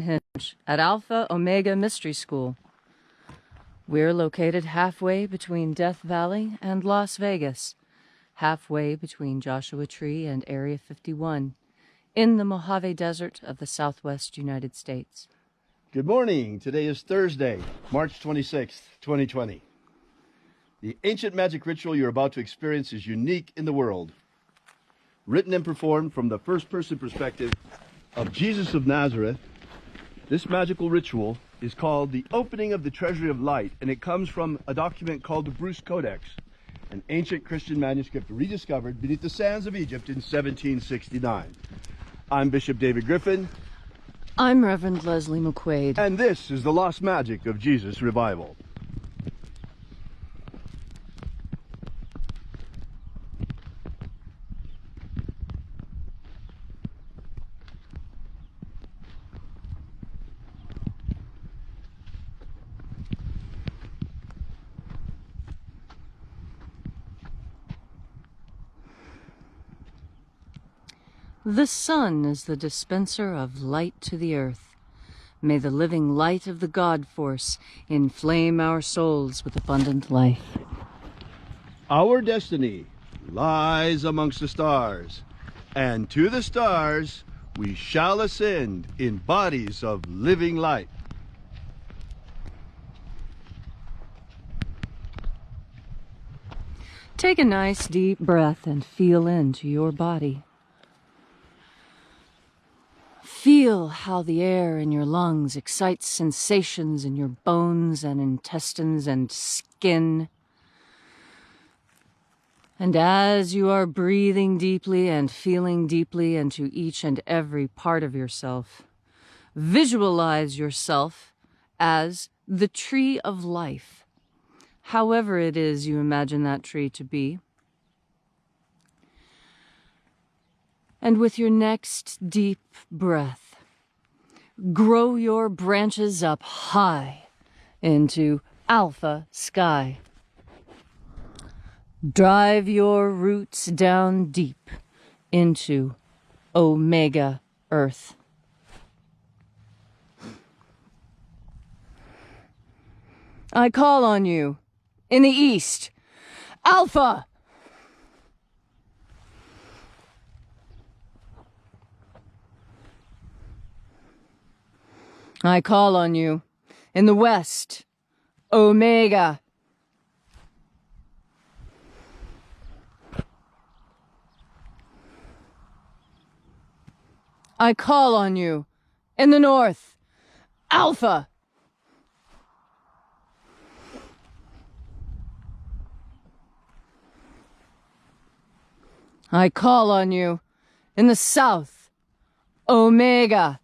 Hinge at Alpha Omega Mystery School. We're located halfway between Death Valley and Las Vegas, halfway between Joshua Tree and Area 51, in the Mojave Desert of the Southwest United States. Good morning. Today is Thursday, March 26th, 2020. The ancient magic ritual you're about to experience is unique in the world. Written and performed from the first-person perspective of Jesus of Nazareth, this magical ritual is called the Opening of the Treasury of Light, and it comes from a document called the Bruce Codex, an ancient Christian manuscript rediscovered beneath the sands of Egypt in 1769. I'm Bishop David Griffin. I'm Reverend Leslie McQuade. And this is the Lost Magic of Jesus Revival. The sun is the dispenser of light to the earth. May the living light of the God Force inflame our souls with abundant life. Our destiny lies amongst the stars, and to the stars we shall ascend in bodies of living light. Take a nice deep breath and feel into your body. Feel how the air in your lungs excites sensations in your bones and intestines and skin. And as you are breathing deeply and feeling deeply into each and every part of yourself, visualize yourself as the tree of life, however it is you imagine that tree to be. And with your next deep breath, grow your branches up high into alpha sky. Drive your roots down deep into Omega earth. I call on you in the east, Alpha! I call on you in the west, Omega. I call on you in the north, Alpha. I call on you in the south, Omega.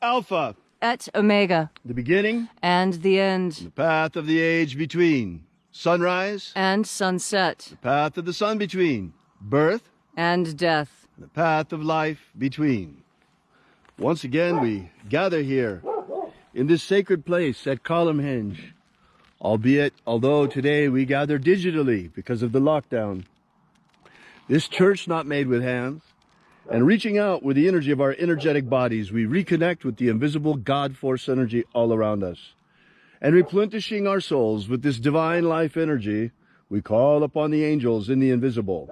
Alpha. Et Omega. The beginning. And the end. The path of the age between. Sunrise. And sunset. The path of the sun between. Birth. And death. The path of life between. Once again, we gather here in this sacred place at Column Hinge. Although today we gather digitally because of the lockdown. This church not made with hands, and reaching out with the energy of our energetic bodies, we reconnect with the invisible God Force energy all around us. And replenishing our souls with this divine life energy, we call upon the angels in the invisible.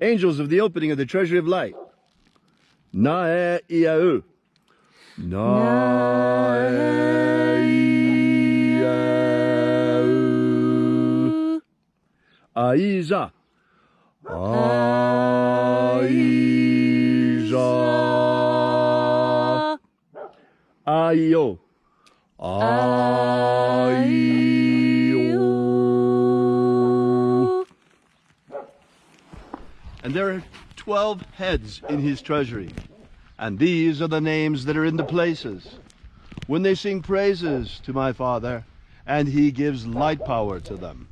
Angels of the opening of the treasury of light. Na-e-ia-u. Na-e-ia-u. Aiza. Aiza. Aio. Aio. And there are 12 heads in his treasury. And these are the names that are in the places. When they sing praises to my Father, and he gives light power to them.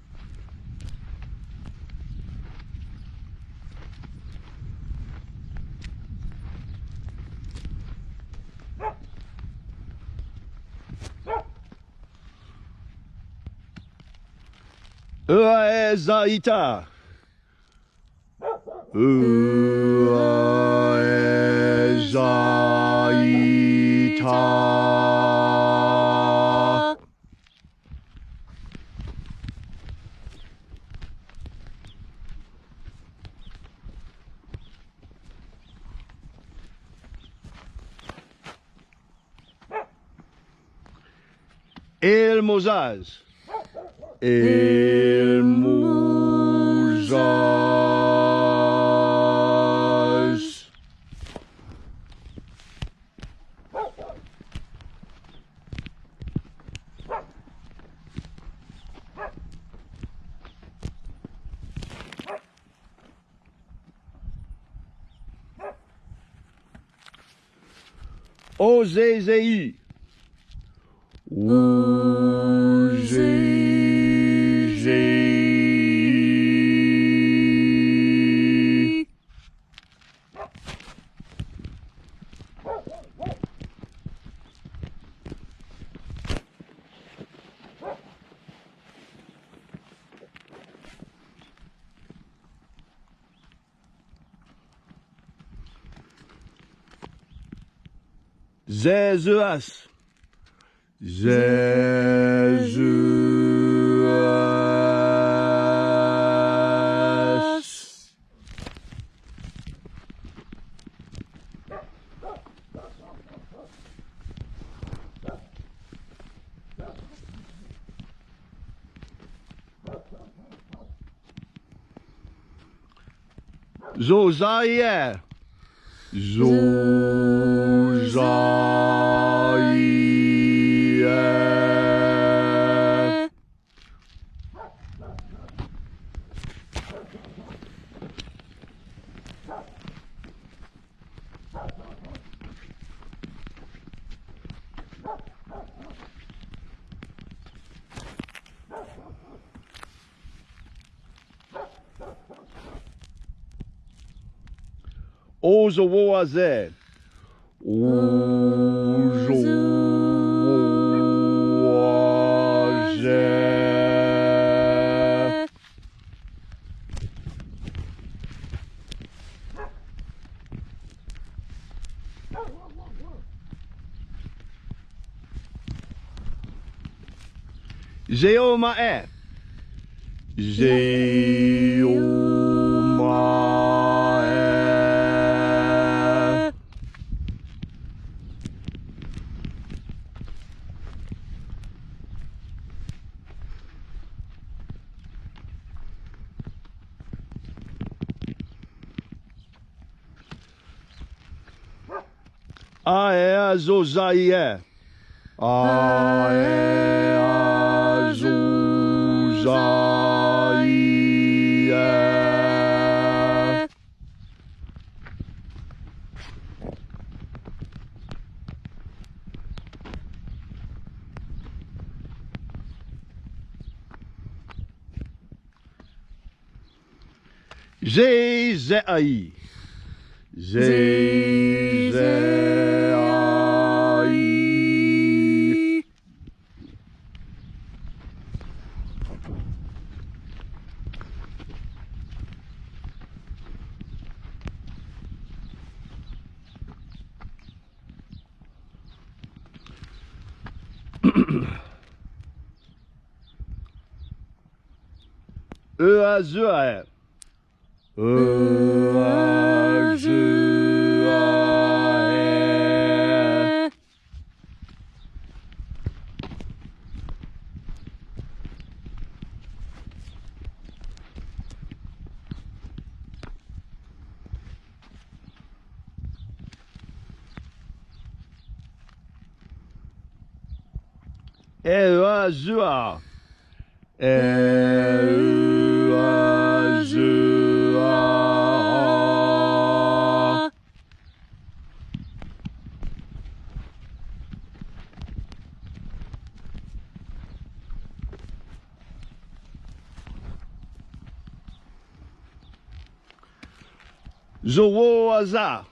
Uaezaita. Uaezaita. El Mozaz. El Mozaz. Ozezei. Uzezi. Zezuas. Zezuas. Zozaie. Zozaie. Ozowoaze. Ozowoaze. Zeomae. Zeomae. Aeazozaie. Aeazozaie. Zezei. Zezei. Uazue. Uazue. Uazua. Uazua. Zowoaza.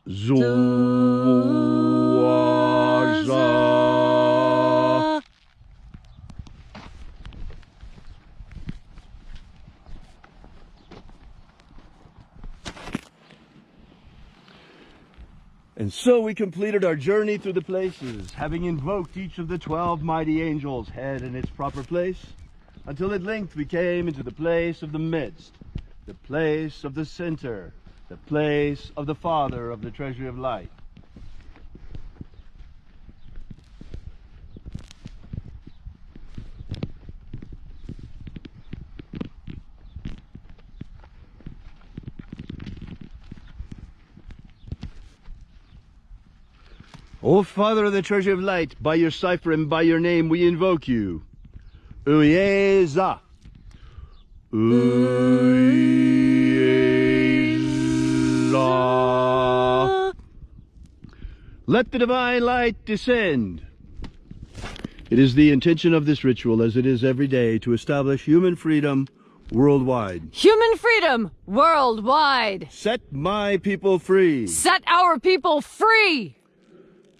Zowoaza. And so we completed our journey through the places, having invoked each of the 12 mighty angels, head in its proper place, until at length we came into the place of the midst, the place of the center, the place of the Father of the treasury of light. O Father of the treasury of light, by your cipher and by your name we invoke you. Uyeza. Uyeza. Let the divine light descend. It is the intention of this ritual, as it is every day, to establish human freedom worldwide. Human freedom worldwide. Set my people free. Set our people free.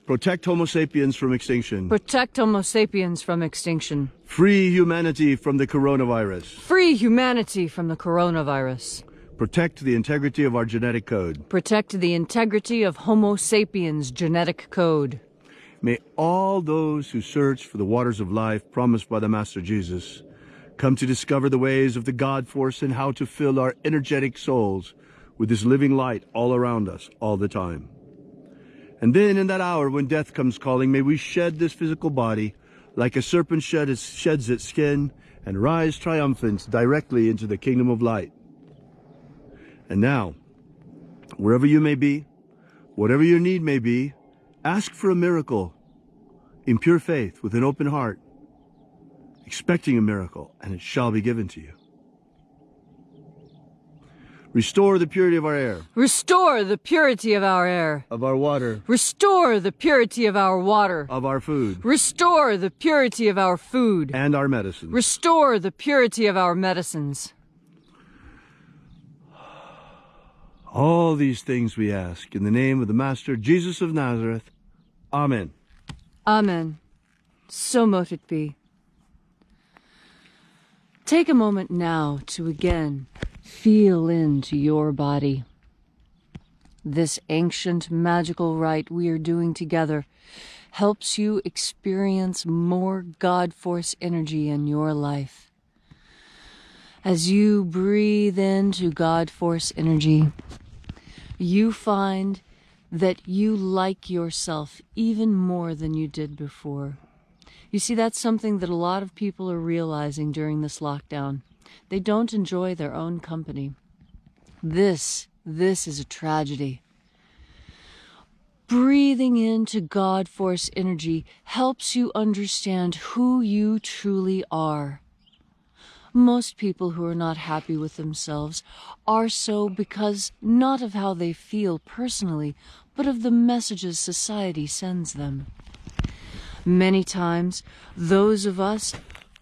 Protect Homo sapiens from extinction. Protect Homo sapiens from extinction. Free humanity from the coronavirus. Free humanity from the coronavirus. Protect the integrity of our genetic code. Protect the integrity of Homo sapiens' genetic code. May all those who search for the waters of life promised by the Master Jesus come to discover the ways of the God force and how to fill our energetic souls with this living light all around us all the time. And then in that hour when death comes calling, may we shed this physical body like a serpent sheds its skin and rise triumphant directly into the kingdom of light. And now, wherever you may be, whatever your need may be, ask for a miracle in pure faith with an open heart, expecting a miracle, and it shall be given to you. Restore the purity of our air. Restore the purity of our air. Of our water. Restore the purity of our water. Of our food. Restore the purity of our food. And our medicines. Restore the purity of our medicines. All these things we ask in the name of the Master Jesus of Nazareth. Amen. Amen. So mote it be. Take a moment now to again feel into your body. This ancient magical rite we are doing together helps you experience more God Force energy in your life. As you breathe into God Force energy, you find that you like yourself even more than you did before. You see, that's something that a lot of people are realizing during this lockdown. They don't enjoy their own company. This is a tragedy. Breathing into God Force energy helps you understand who you truly are. Most people who are not happy with themselves are so because not of how they feel personally, but of the messages society sends them. Many times, those of us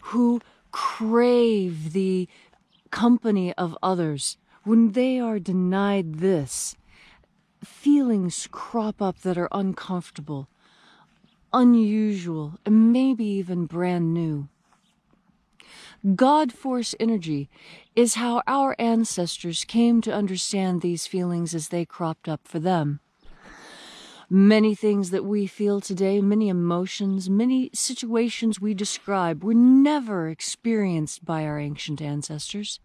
who crave the company of others, when they are denied this, feelings crop up that are uncomfortable, unusual, and maybe even brand new. God Force energy is how our ancestors came to understand these feelings as they cropped up for them. Many things that we feel today, many emotions, many situations we describe were never experienced by our ancient ancestors.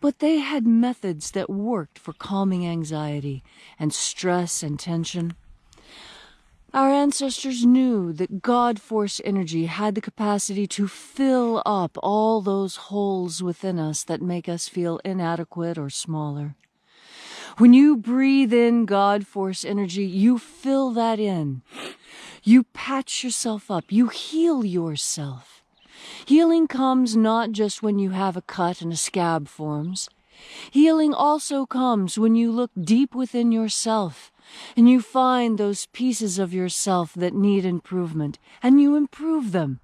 But they had methods that worked for calming anxiety and stress and tension. Our ancestors knew that God Force energy had the capacity to fill up all those holes within us that make us feel inadequate or smaller. When you breathe in God Force energy, you fill that in. You patch yourself up. You heal yourself. Healing comes not just when you have a cut and a scab forms. Healing also comes when you look deep within yourself and you find those pieces of yourself that need improvement, and you improve them.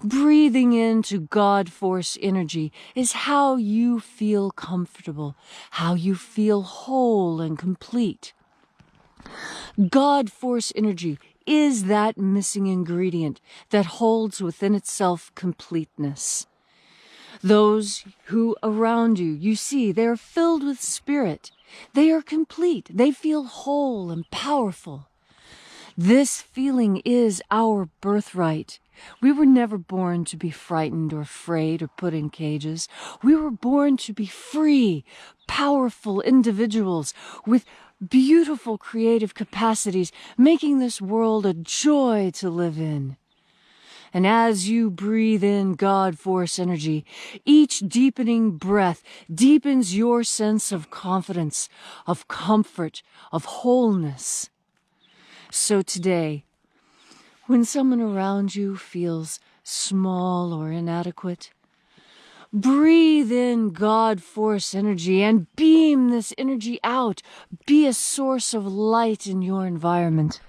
Breathing into God Force energy is how you feel comfortable, how you feel whole and complete. God Force energy is that missing ingredient that holds within itself completeness. Those who around you, you see, they are filled with spirit. They are complete. They feel whole and powerful. This feeling is our birthright. We were never born to be frightened or afraid or put in cages. We were born to be free, powerful individuals with beautiful creative capacities, making this world a joy to live in. And as you breathe in God Force energy, each deepening breath deepens your sense of confidence, of comfort, of wholeness. So today, when someone around you feels small or inadequate, breathe in God Force energy and beam this energy out. Be a source of light in your environment.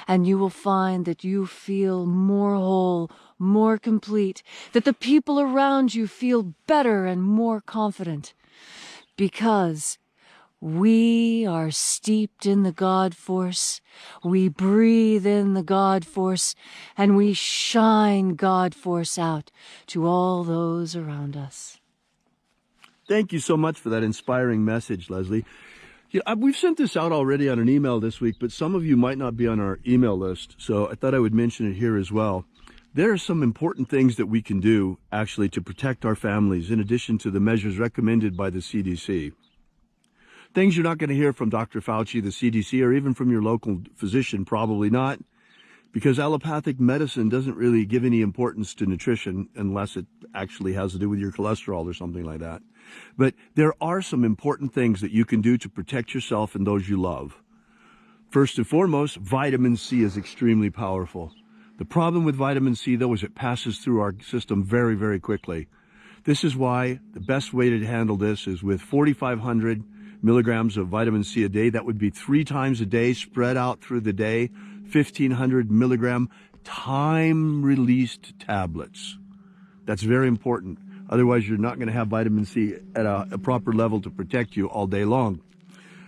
And you will find that you feel more whole, more complete, that the people around you feel better and more confident. Because we are steeped in the God Force, we breathe in the God Force, and we shine God Force out to all those around us. Thank you so much for that inspiring message, Leslie. We've sent this out already on an email this week, but some of you might not be on our email list, so I thought I would mention it here as well. There are some important things that we can do, actually, to protect our families, in addition to the measures recommended by the CDC. Things you're not going to hear from Dr. Fauci, the CDC, or even from your local physician, probably not, because allopathic medicine doesn't really give any importance to nutrition unless it actually has to do with your cholesterol or something like that. But there are some important things that you can do to protect yourself and those you love. First and foremost, vitamin C is extremely powerful. The problem with vitamin C, though, is it passes through our system very, very quickly. This is why the best way to handle this is with 4,500 milligrams of vitamin C a day. That would be 3 times a day, spread out through the day, 1,500 milligram time-released tablets. That's very important. Otherwise, you're not going to have vitamin C at a proper level to protect you all day long.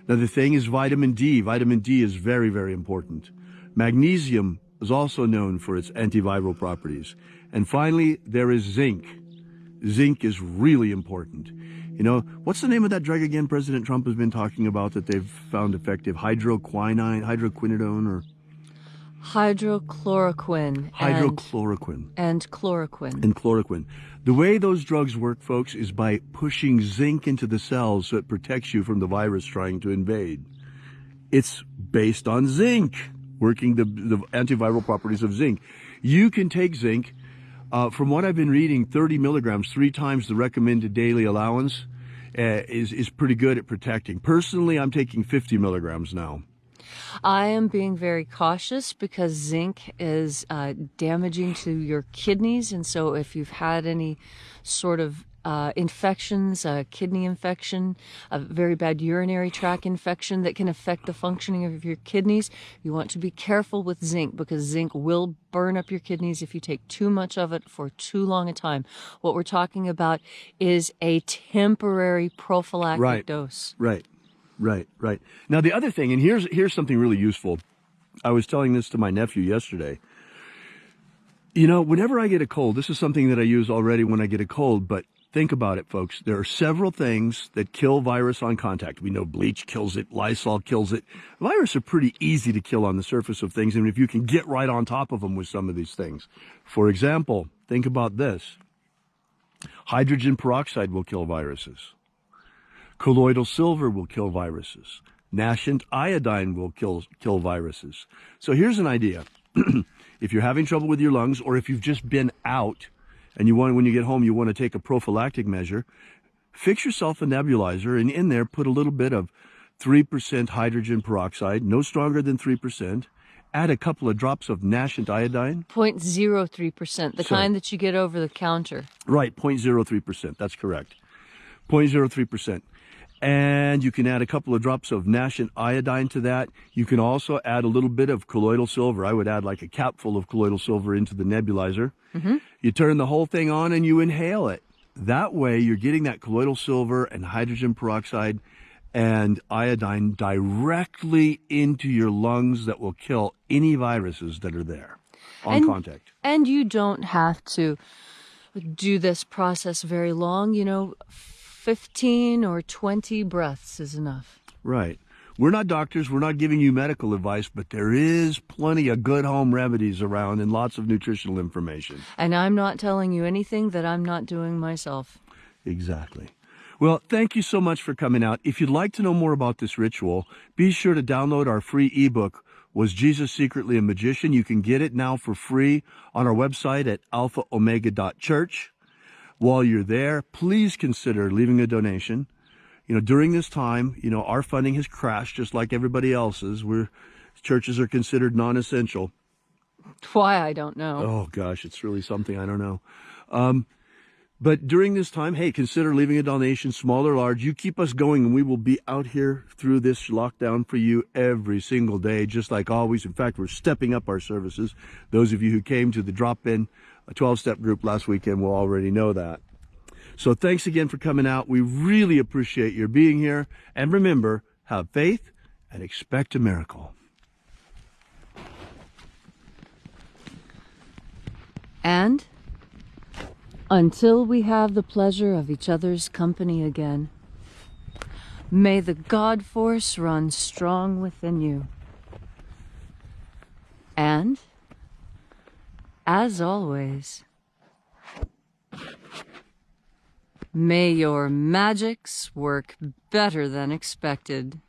Another thing is vitamin D. Vitamin D is very, very important. Magnesium is also known for its antiviral properties. And finally, there is zinc. Zinc is really important. You know, what's the name of that drug again President Trump has been talking about that they've found effective? Hydroquinone or... Hydrochloroquine. Hydrochloroquine. And chloroquine. And chloroquine. The way those drugs work, folks, is by pushing zinc into the cells so it protects you from the virus trying to invade. It's based on zinc, working the antiviral properties of zinc. You can take zinc. From what I've been reading, 30 milligrams, 3 times the recommended daily allowance, is pretty good at protecting. Personally, I'm taking 50 milligrams now. I am being very cautious because zinc is damaging to your kidneys. And so if you've had any sort of infections, a kidney infection, a very bad urinary tract infection that can affect the functioning of your kidneys, you want to be careful with zinc because zinc will burn up your kidneys if you take too much of it for too long a time. What we're talking about is a temporary prophylactic dose. Right. Now, the other thing, and here's something really useful. I was telling this to my nephew yesterday. You know, whenever I get a cold, this is something that I use already when I get a cold, but think about it, folks. There are several things that kill virus on contact. We know bleach kills it, Lysol kills it. Viruses are pretty easy to kill on the surface of things, and if you can get right on top of them with some of these things. For example, think about this. Hydrogen peroxide will kill viruses. Colloidal silver will kill viruses. Nascent iodine will kill viruses. So here's an idea. If you're having trouble with your lungs, or if you've just been out and when you get home, you want to take a prophylactic measure, fix yourself a nebulizer and in there put a little bit of 3% hydrogen peroxide, no stronger than 3%. Add a couple of drops of nascent iodine. 0.03%, the kind that you get over the counter. Right, 0.03%. That's correct. 0.03%. And you can add a couple of drops of nascent iodine to that. You can also add a little bit of colloidal silver. I would add like a capful of colloidal silver into the nebulizer. Mm-hmm. You turn the whole thing on and you inhale it. That way you're getting that colloidal silver and hydrogen peroxide and iodine directly into your lungs that will kill any viruses that are there on contact. And you don't have to do this process very long. 15 or 20 breaths is enough. Right. We're not doctors. We're not giving you medical advice, but there is plenty of good home remedies around and lots of nutritional information. And I'm not telling you anything that I'm not doing myself. Exactly. Well, thank you so much for coming out. If you'd like to know more about this ritual, be sure to download our free ebook, Was Jesus Secretly a Magician? You can get it now for free on our website at alphaomega.church. While you're there, please consider leaving a donation. During this time, our funding has crashed just like everybody else's. Churches are considered non-essential. Why, I don't know. Oh, gosh, it's really something I don't know. But during this time, hey, consider leaving a donation, small or large. You keep us going, and we will be out here through this lockdown for you every single day, just like always. In fact, we're stepping up our services. Those of you who came to the drop-in 12-step group last weekend will already know that. So thanks again for coming out. We really appreciate your being here. And remember, have faith and expect a miracle. And until we have the pleasure of each other's company again, may the God force run strong within you. And, as always, may your magics work better than expected.